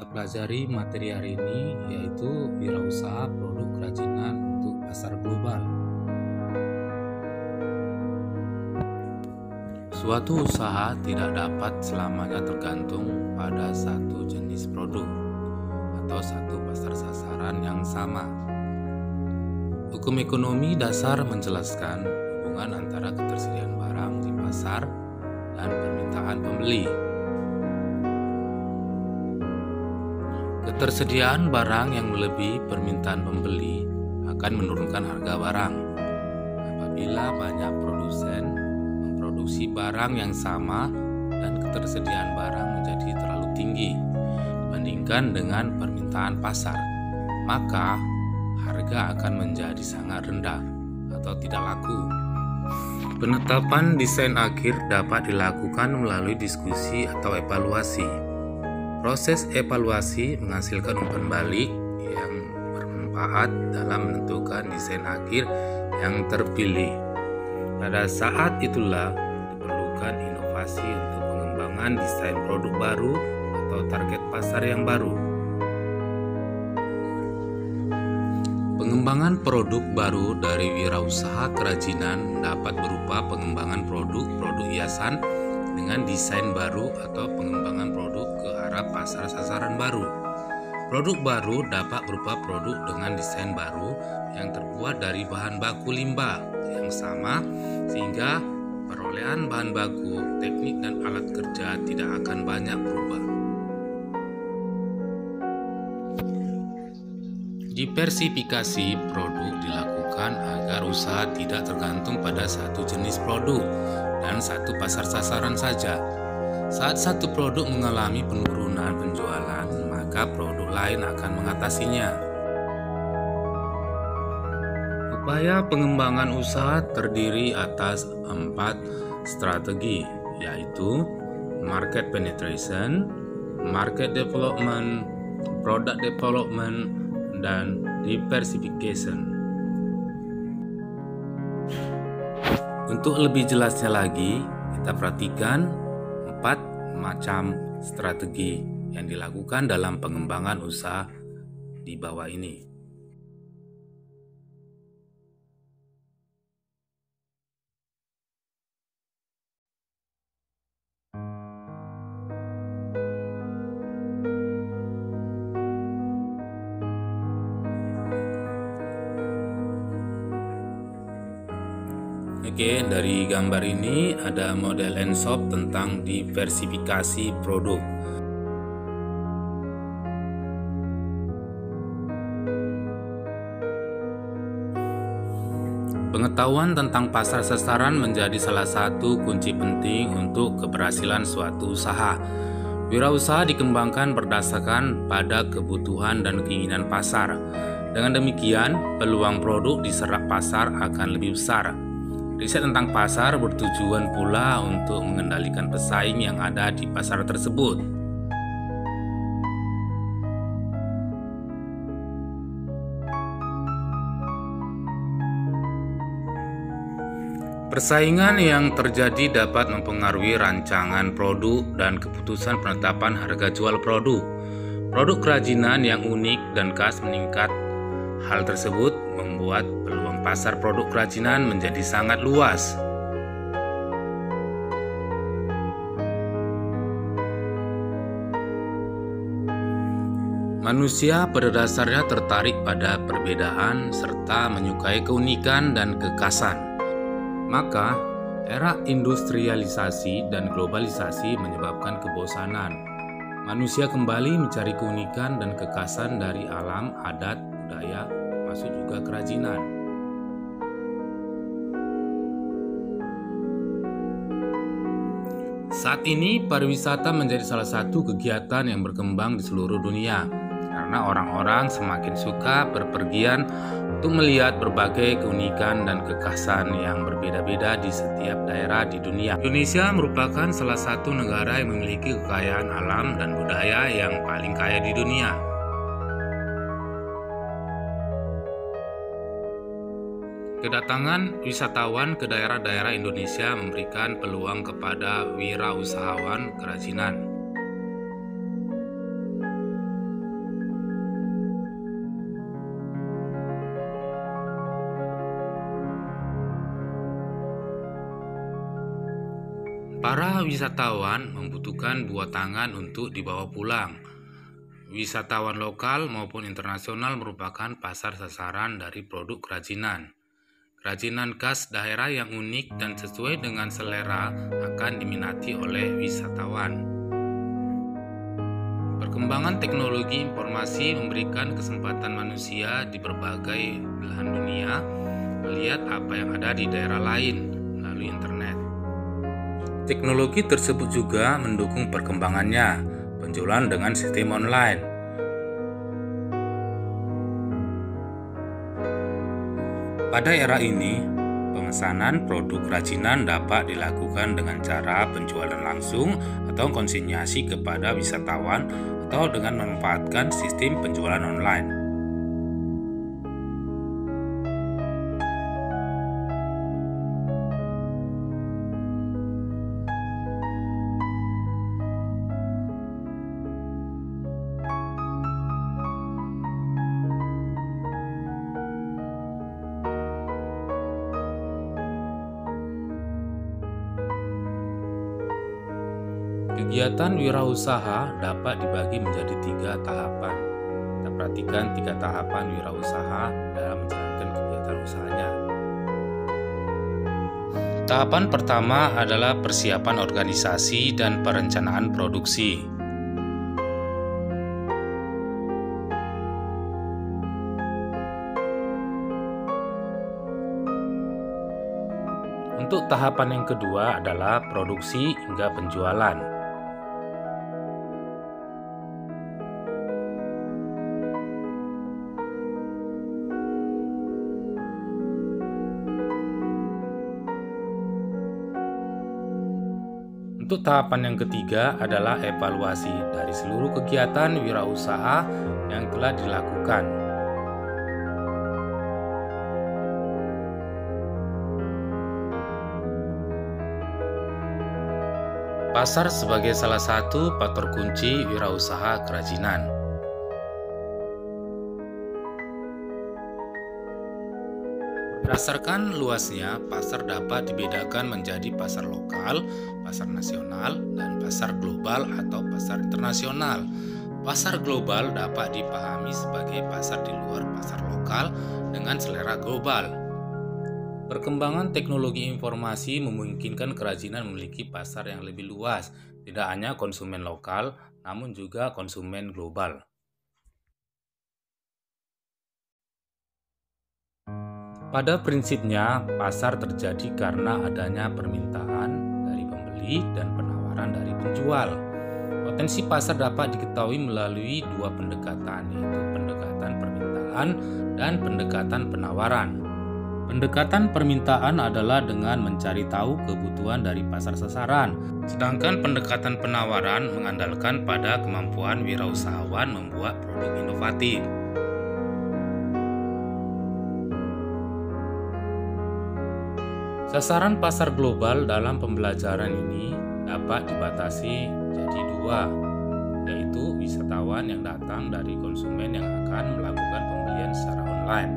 kita pelajari materi hari ini yaitu wirausaha produk kerajinan untuk pasar global. Suatu usaha tidak dapat selamanya tergantung pada satu jenis produk atau satu pasar sasaran yang sama. Hukum ekonomi dasar menjelaskan hubungan antara ketersediaan barang di pasar dan permintaan pembeli. Ketersediaan barang yang melebihi permintaan pembeli akan menurunkan harga barang. Apabila banyak produsen memproduksi barang yang sama dan ketersediaan barang menjadi terlalu tinggi dibandingkan dengan permintaan pasar, maka harga akan menjadi sangat rendah atau tidak laku. Penetapan desain akhir dapat dilakukan melalui diskusi atau evaluasi. Proses evaluasi menghasilkan umpan balik yang bermanfaat dalam menentukan desain akhir yang terpilih. Pada saat itulah diperlukan inovasi untuk pengembangan desain produk baru atau target pasar yang baru. Pengembangan produk baru dari wirausaha kerajinan dapat berupa pengembangan produk hiasan dengan desain baru atau pengembangan produk ke arah pasar sasaran baru. Produk baru dapat berupa produk dengan desain baru yang terbuat dari bahan baku limbah yang sama sehingga perolehan bahan baku, teknik dan alat kerja tidak akan banyak berubah. Diversifikasi produk dilakukan agar usaha tidak tergantung pada satu jenis produk dan satu pasar sasaran saja. Saat satu produk mengalami penurunan penjualan, maka produk lain akan mengatasinya. Upaya pengembangan usaha terdiri atas 4 strategi, yaitu market penetration, market development, product development, dan diversification. Untuk lebih jelasnya lagi, kita perhatikan 4 macam strategi yang dilakukan dalam pengembangan usaha di bawah ini. Oke, dari gambar ini ada model ENSOP tentang diversifikasi produk. Pengetahuan tentang pasar sasaran menjadi salah satu kunci penting untuk keberhasilan suatu usaha. Wirausaha dikembangkan berdasarkan pada kebutuhan dan keinginan pasar. Dengan demikian, peluang produk diserap pasar akan lebih besar. Riset tentang pasar bertujuan pula untuk mengendalikan pesaing yang ada di pasar tersebut. Persaingan yang terjadi dapat mempengaruhi rancangan produk dan keputusan penetapan harga jual produk. Produk kerajinan yang unik dan khas meningkat. Hal tersebut membuat peluang pasar produk kerajinan menjadi sangat luas. Manusia pada dasarnya tertarik pada perbedaan serta menyukai keunikan dan kekhasan. Maka, era industrialisasi dan globalisasi menyebabkan kebosanan. Manusia kembali mencari keunikan dan kekhasan dari alam, adat, budaya, masuk juga kerajinan. Saat ini pariwisata menjadi salah satu kegiatan yang berkembang di seluruh dunia karena orang-orang semakin suka berpergian untuk melihat berbagai keunikan dan kekhasan yang berbeda-beda di setiap daerah di dunia. Indonesia merupakan salah satu negara yang memiliki kekayaan alam dan budaya yang paling kaya di dunia. Kedatangan wisatawan ke daerah-daerah Indonesia memberikan peluang kepada wirausahawan kerajinan. Para wisatawan membutuhkan buah tangan untuk dibawa pulang. Wisatawan lokal maupun internasional merupakan pasar sasaran dari produk kerajinan. Kerajinan khas daerah yang unik dan sesuai dengan selera akan diminati oleh wisatawan. Perkembangan teknologi informasi memberikan kesempatan manusia di berbagai belahan dunia melihat apa yang ada di daerah lain melalui internet. Teknologi tersebut juga mendukung perkembangannya penjualan dengan sistem online. Pada era ini, pemesanan produk kerajinan dapat dilakukan dengan cara penjualan langsung atau konsinyasi kepada wisatawan atau dengan memanfaatkan sistem penjualan online. Kegiatan wirausaha dapat dibagi menjadi 3 tahapan. Kita perhatikan 3 tahapan wirausaha dalam menjalankan kegiatan usahanya. Tahapan pertama adalah persiapan organisasi dan perencanaan produksi. Untuk tahapan yang kedua adalah produksi hingga penjualan. Untuk tahapan yang ketiga adalah evaluasi dari seluruh kegiatan wirausaha yang telah dilakukan. Pasar sebagai salah satu faktor kunci wirausaha kerajinan. Berdasarkan luasnya, pasar dapat dibedakan menjadi pasar lokal, pasar nasional, dan pasar global atau pasar internasional. Pasar global dapat dipahami sebagai pasar di luar pasar lokal dengan selera global. Perkembangan teknologi informasi memungkinkan kerajinan memiliki pasar yang lebih luas, tidak hanya konsumen lokal, namun juga konsumen global. Pada prinsipnya, pasar terjadi karena adanya permintaan dari pembeli dan penawaran dari penjual. Potensi pasar dapat diketahui melalui 2 pendekatan, yaitu pendekatan permintaan dan pendekatan penawaran. Pendekatan permintaan adalah dengan mencari tahu kebutuhan dari pasar sasaran, sedangkan pendekatan penawaran mengandalkan pada kemampuan wirausahawan membuat produk inovatif. Sasaran pasar global dalam pembelajaran ini dapat dibatasi jadi 2, yaitu wisatawan yang datang dari konsumen yang akan melakukan pembelian secara online.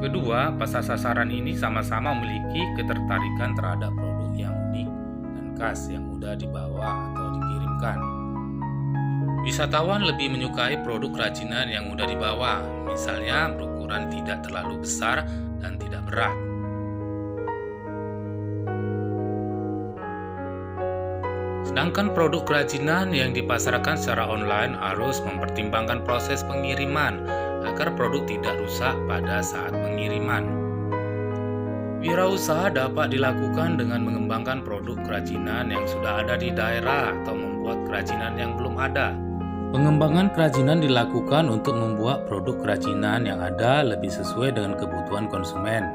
Kedua, pasar sasaran ini sama-sama memiliki ketertarikan terhadap produk yang unik dan khas yang mudah dibawa atau dikirimkan. Wisatawan lebih menyukai produk kerajinan yang mudah dibawa, misalnya berukuran tidak terlalu besar dan tidak berat. Sedangkan produk kerajinan yang dipasarkan secara online harus mempertimbangkan proses pengiriman agar produk tidak rusak pada saat pengiriman. Wirausaha dapat dilakukan dengan mengembangkan produk kerajinan yang sudah ada di daerah atau membuat kerajinan yang belum ada. Pengembangan kerajinan dilakukan untuk membuat produk kerajinan yang ada lebih sesuai dengan kebutuhan konsumen.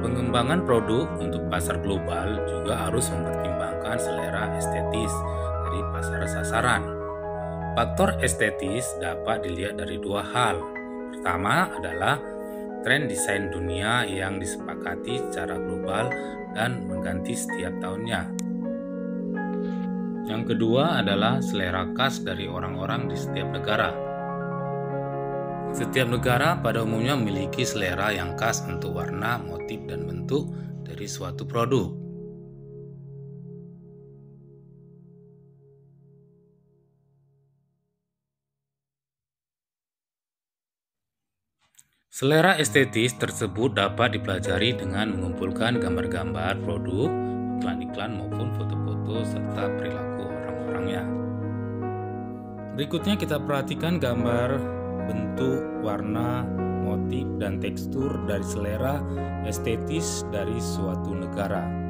Pengembangan produk untuk pasar global juga harus mempertimbangkan selera estetis dari pasar sasaran. Faktor estetis dapat dilihat dari dua hal. Pertama adalah tren desain dunia yang disepakati secara global dan mengganti setiap tahunnya. Yang kedua adalah selera khas dari orang-orang di setiap negara. Setiap negara pada umumnya memiliki selera yang khas untuk warna, motif, dan bentuk dari suatu produk. Selera estetis tersebut dapat dipelajari dengan mengumpulkan gambar-gambar produk, iklan-iklan maupun foto-foto serta perilaku orang-orangnya. Berikutnya kita perhatikan gambar bentuk, warna, motif, dan tekstur dari selera estetis dari suatu negara.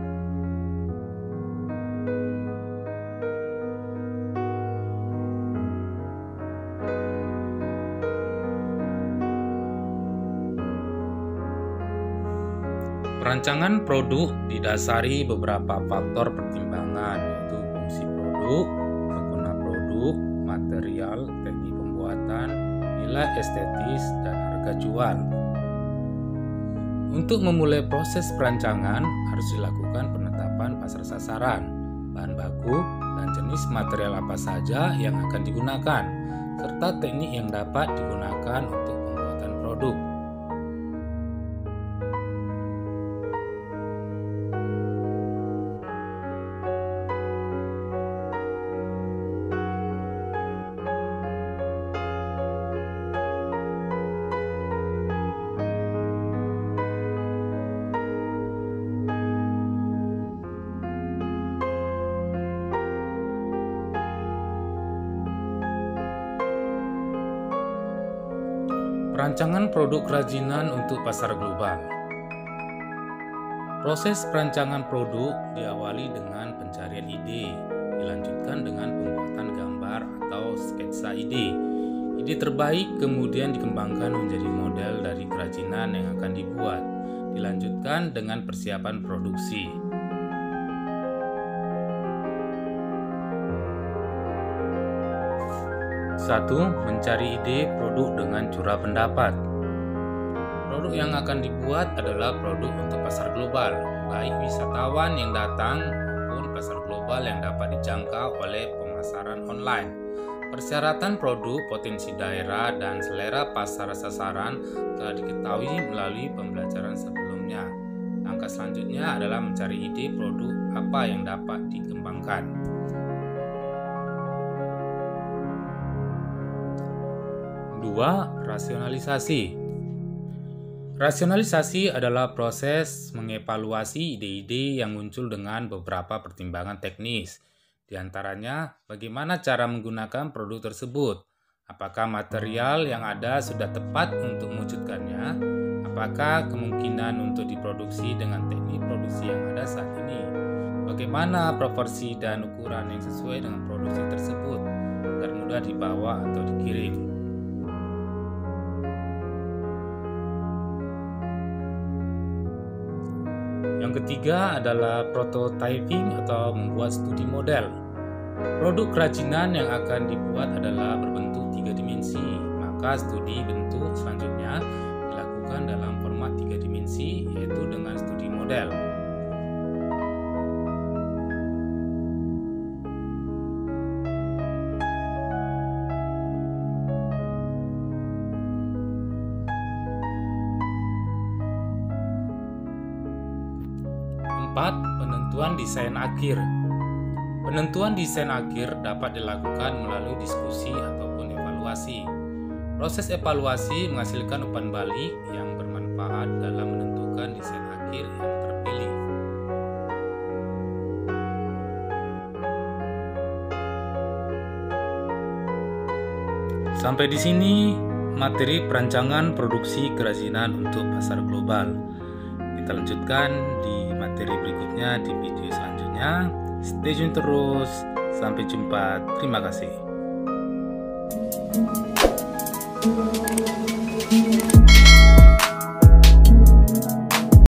Perancangan produk didasari beberapa faktor pertimbangan, yaitu fungsi produk, pengguna produk, material, teknik pembuatan, nilai estetis, dan harga jual. Untuk memulai proses perancangan harus dilakukan penetapan pasar sasaran, bahan baku, dan jenis material apa saja yang akan digunakan, serta teknik yang dapat digunakan untuk pembuatan produk. Perancangan produk kerajinan untuk pasar global. Proses perancangan produk diawali dengan pencarian ide, dilanjutkan dengan pembuatan gambar atau sketsa ide. Ide terbaik kemudian dikembangkan menjadi model dari kerajinan yang akan dibuat, dilanjutkan dengan persiapan produksi. 1. Mencari ide produk dengan curah pendapat. Produk yang akan dibuat adalah produk untuk pasar global, baik wisatawan yang datang maupun pasar global yang dapat dijangkau oleh pemasaran online. Persyaratan produk, potensi daerah, dan selera pasar sasaran telah diketahui melalui pembelajaran sebelumnya. Langkah selanjutnya adalah mencari ide produk apa yang dapat dikembangkan. 2. Rasionalisasi. Rasionalisasi adalah proses mengevaluasi ide-ide yang muncul dengan beberapa pertimbangan teknis. Di antaranya, bagaimana cara menggunakan produk tersebut? Apakah material yang ada sudah tepat untuk mewujudkannya? Apakah kemungkinan untuk diproduksi dengan teknik produksi yang ada saat ini? Bagaimana proporsi dan ukuran yang sesuai dengan produksi tersebut agar mudah dibawa atau dikirim? Yang ketiga adalah prototyping atau membuat studi model. Produk kerajinan yang akan dibuat adalah berbentuk 3 dimensi, maka studi bentuk selanjutnya dilakukan dalam format 3 dimensi, yaitu dengan studi model. Penentuan desain akhir. Penentuan desain akhir dapat dilakukan melalui diskusi ataupun evaluasi. Proses evaluasi menghasilkan umpan balik yang bermanfaat dalam menentukan desain akhir yang terpilih. Sampai di sini materi perancangan produksi kerajinan untuk pasar global. Kita lanjutkan di materi berikutnya di video selanjutnya. Stay tune terus. Sampai jumpa. Terima kasih.